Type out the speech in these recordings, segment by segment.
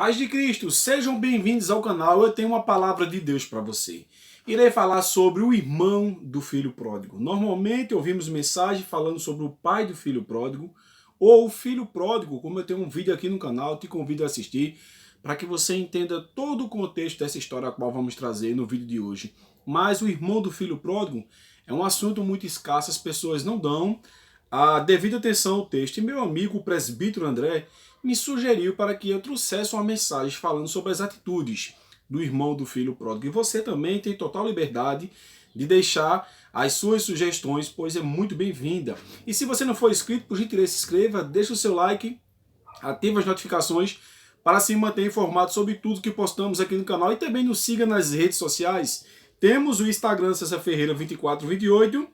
Paz de Cristo, sejam bem-vindos ao canal. Eu tenho uma palavra de Deus para você. Irei falar sobre o irmão do filho pródigo. Normalmente ouvimos mensagem falando sobre o pai do filho pródigo ou o filho pródigo, como eu tenho um vídeo aqui no canal, te convido a assistir para que você entenda todo o contexto dessa história a qual vamos trazer no vídeo de hoje. Mas o irmão do filho pródigo é um assunto muito escasso, as pessoas não dão a devida atenção ao texto. E meu amigo, o presbítero André, me sugeriu para que eu trouxesse uma mensagem falando sobre as atitudes do irmão do filho pródigo. E você também tem total liberdade de deixar as suas sugestões, pois é muito bem-vinda. E se você não for inscrito, por gentileza, se inscreva, deixa o seu like, ative as notificações para se manter informado sobre tudo que postamos aqui no canal. E também nos siga nas redes sociais. Temos o Instagram César Ferreira 2428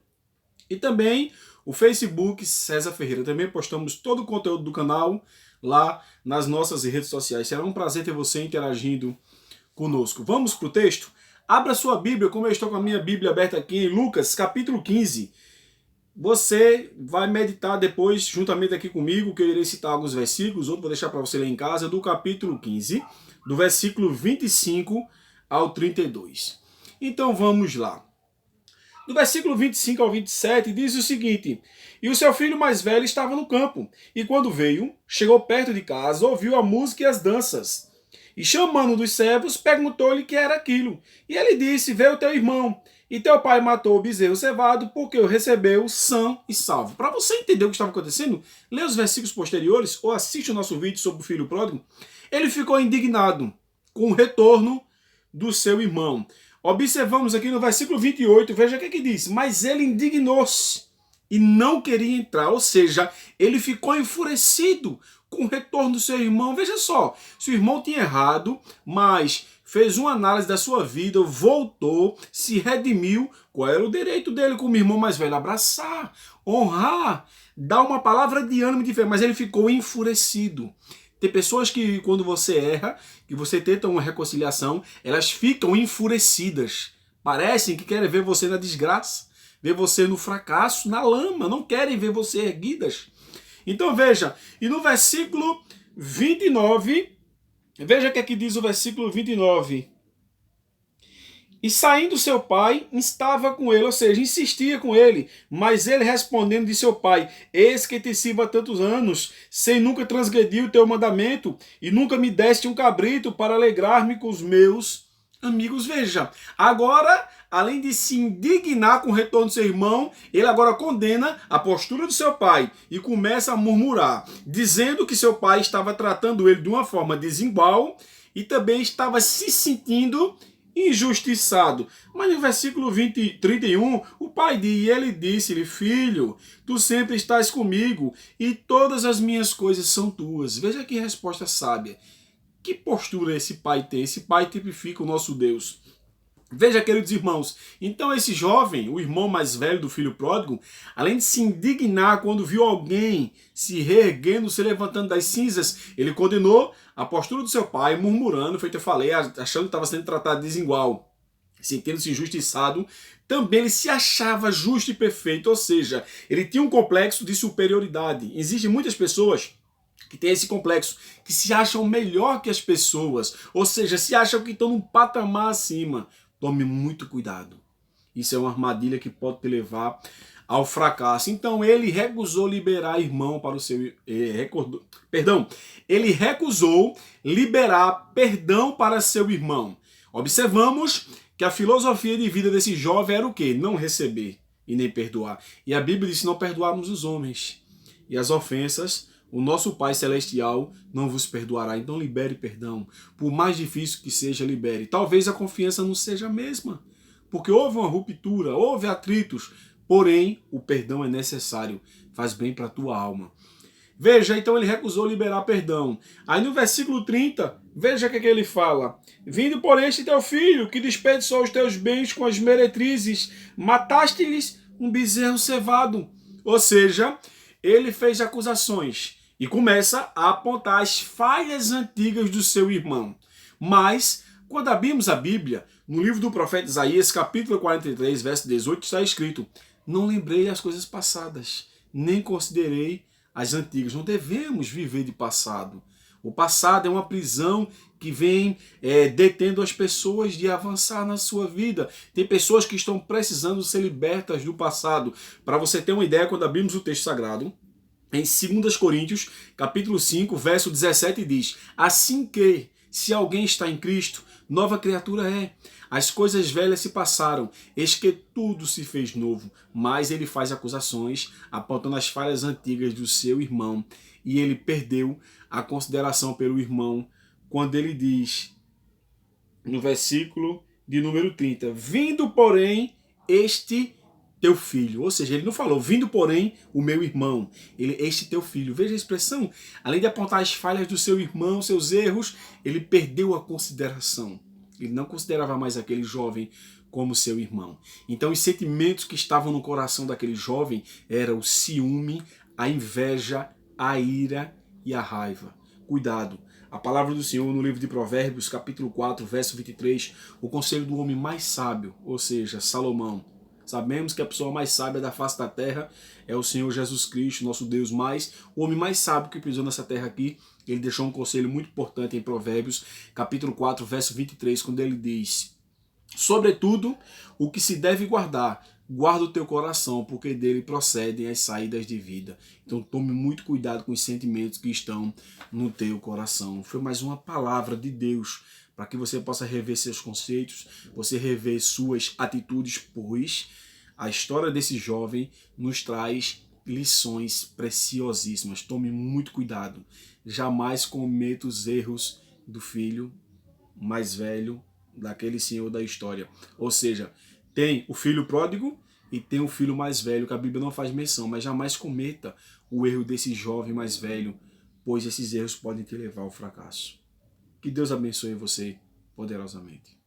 e também o Facebook César Ferreira. Também postamos todo o conteúdo do canal lá nas nossas redes sociais. Será um prazer ter você interagindo conosco. Vamos para o texto? Abra sua Bíblia, como eu estou com a minha Bíblia aberta aqui em Lucas, capítulo 15. Você vai meditar depois, juntamente aqui comigo, que eu irei citar alguns versículos, outro vou deixar para você ler em casa, do capítulo 15, do versículo 25 ao 32. Então vamos lá. Do versículo 25 ao 27 diz o seguinte: E o seu filho mais velho estava no campo, e quando veio, chegou perto de casa, ouviu a música e as danças. E chamando um dos servos, perguntou-lhe o que era aquilo. E ele disse: Veio teu irmão, e teu pai matou o bezerro cevado, porque o recebeu são e salvo. Para você entender o que estava acontecendo, lê os versículos posteriores, ou assiste o nosso vídeo sobre o filho pródigo. Ele ficou indignado com o retorno do seu irmão. Observamos aqui no versículo 28, veja o que diz. Mas ele indignou-se e não queria entrar, ou seja, ele ficou enfurecido com o retorno do seu irmão. Veja só, se o irmão tinha errado, mas fez uma análise da sua vida, voltou, se redimiu, qual era o direito dele como irmão mais velho? Abraçar, honrar, dar uma palavra de ânimo de fé, mas ele ficou enfurecido. Tem pessoas que, quando você erra, que você tenta uma reconciliação, elas ficam enfurecidas. Parecem que querem ver você na desgraça, ver você no fracasso, na lama, não querem ver você erguidas. Então veja, e no versículo 29, veja o que diz o versículo 29. E saindo seu pai, estava com ele, ou seja, insistia com ele. Mas ele respondendo disse ao pai: Eis que te sirvo há tantos anos, sem nunca transgredir o teu mandamento, e nunca me deste um cabrito para alegrar-me com os meus amigos. Veja, agora, além de se indignar com o retorno do seu irmão, ele agora condena a postura do seu pai e começa a murmurar, dizendo que seu pai estava tratando ele de uma forma desigual e também estava se sentindo injustiçado. Mas no versículo 31, o pai ele disse-lhe: Filho, tu sempre estás comigo e todas as minhas coisas são tuas. Veja que resposta sábia. Que postura esse pai tem? Esse pai tipifica o nosso Deus. Veja, queridos irmãos, então esse jovem, o irmão mais velho do filho pródigo, além de se indignar quando viu alguém se reerguendo, se levantando das cinzas, ele condenou a postura do seu pai, murmurando, feito eu falei, achando que estava sendo tratado de desigual, sentindo-se injustiçado. Também ele se achava justo e perfeito, ou seja, ele tinha um complexo de superioridade. Existem muitas pessoas que têm esse complexo, que se acham melhor que as pessoas, ou seja, se acham que estão num patamar acima. Tome muito cuidado. Isso é uma armadilha que pode te levar ao fracasso. Então ele recusou liberar irmão para o seu... Ele recusou liberar perdão para seu irmão. Observamos que a filosofia de vida desse jovem era o quê? Não receber e nem perdoar. E a Bíblia diz: não perdoarmos os homens. E as ofensas, o nosso Pai Celestial não vos perdoará. Então libere perdão. Por mais difícil que seja, libere. Talvez a confiança não seja a mesma, porque houve uma ruptura, houve atritos, porém o perdão é necessário. Faz bem para a tua alma. Veja, então ele recusou liberar perdão. Aí no versículo 30, veja o que ele fala. Vindo por este teu filho, que desperdiçou os teus bens com as meretrizes, mataste-lhes um bezerro cevado. Ou seja, ele fez acusações e começa a apontar as falhas antigas do seu irmão. Mas, quando abrimos a Bíblia, no livro do profeta Isaías, capítulo 43, verso 18, está escrito: Não lembrei as coisas passadas, nem considerei as antigas. Não devemos viver de passado. O passado é uma prisão que vem detendo as pessoas de avançar na sua vida. Tem pessoas que estão precisando ser libertas do passado. Para você ter uma ideia, quando abrimos o texto sagrado, em 2 Coríntios, capítulo 5, verso 17, diz: assim que, se alguém está em Cristo, nova criatura é. As coisas velhas se passaram, eis que tudo se fez novo. Mas ele faz acusações, apontando as falhas antigas do seu irmão. E ele perdeu a consideração pelo irmão, quando ele diz, no versículo de número 30, vindo, porém, este teu filho. Ou seja, ele não falou, vindo, porém, o meu irmão. Este teu filho. Veja a expressão. Além de apontar as falhas do seu irmão, seus erros, ele perdeu a consideração. Ele não considerava mais aquele jovem como seu irmão. Então, os sentimentos que estavam no coração daquele jovem eram o ciúme, a inveja, a ira e a raiva. Cuidado. A palavra do Senhor no livro de Provérbios, capítulo 4, verso 23, o conselho do homem mais sábio, ou seja, Salomão. Sabemos que a pessoa mais sábia da face da terra é o Senhor Jesus Cristo, nosso Deus, mas o homem mais sábio que pisou nessa terra aqui, ele deixou um conselho muito importante em Provérbios, capítulo 4, verso 23, quando ele diz: sobretudo, o que se deve guardar, guarda o teu coração, porque dele procedem as saídas de vida. Então tome muito cuidado com os sentimentos que estão no teu coração. Foi mais uma palavra de Deus para que você possa rever seus conceitos, você rever suas atitudes, pois a história desse jovem nos traz lições preciosíssimas. Tome muito cuidado. Jamais cometa os erros do filho mais velho daquele senhor da história. Ou seja, tem o filho pródigo e tem o filho mais velho, que a Bíblia não faz menção, mas jamais cometa o erro desse jovem mais velho, pois esses erros podem te levar ao fracasso. Que Deus abençoe você poderosamente.